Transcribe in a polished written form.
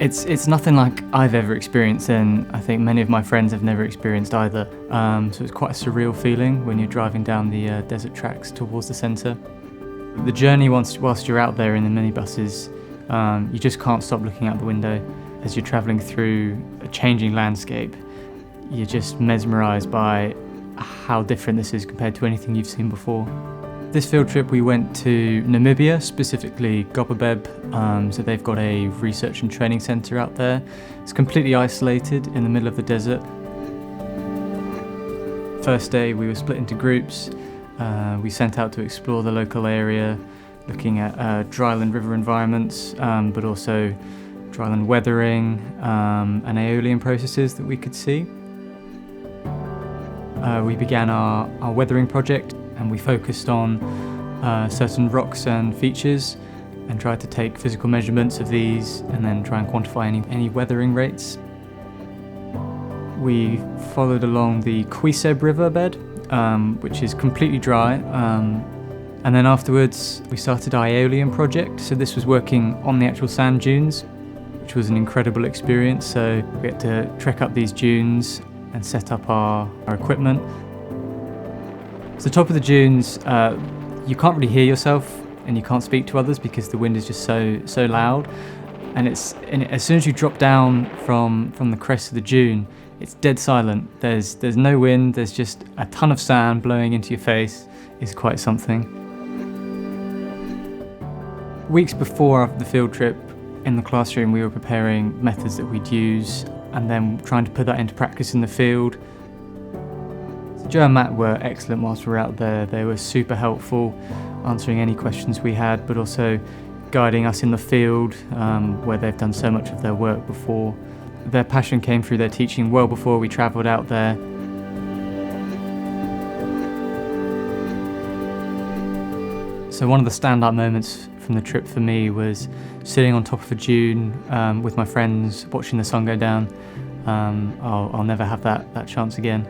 It's nothing like I've ever experienced, and I think many of my friends have never experienced either. So it's quite a surreal feeling when you're driving down the desert tracks towards the centre. The journey whilst you're out there in the minibuses, you just can't stop looking out the window. As you're travelling through a changing landscape, you're just mesmerised by how different this is compared to anything you've seen before. This field trip we went to Namibia, specifically Loughborough. So they've got a research and training centre out there. It's completely isolated in the middle of the desert. First day we were split into groups. We sent out to explore the local area, looking at dryland river environments, but also dryland weathering and aeolian processes that we could see. We began our weathering project, and we focused on certain rocks and features and tried to take physical measurements of these and then try and quantify any weathering rates. We followed along the Loughborough riverbed, which is completely dry, and then afterwards we started our aeolian project. So this was working on the actual sand dunes, which was an incredible experience. So we had to trek up these dunes and set up our equipment. So the top of the dunes, you can't really hear yourself and you can't speak to others because the wind is just so loud. And as soon as you drop down from the crest of the dune, it's dead silent. There's no wind, there's just a ton of sand blowing into your face. It's quite something. Weeks before the field trip, in the classroom we were preparing methods that we'd use and then trying to put that into practice in the field. Joe and Matt were excellent whilst we were out there. They were super helpful, answering any questions we had, but also guiding us in the field where they've done so much of their work before. Their passion came through their teaching well before we travelled out there. So one of the standout moments from the trip for me was sitting on top of a dune with my friends, watching the sun go down. I'll never have that chance again.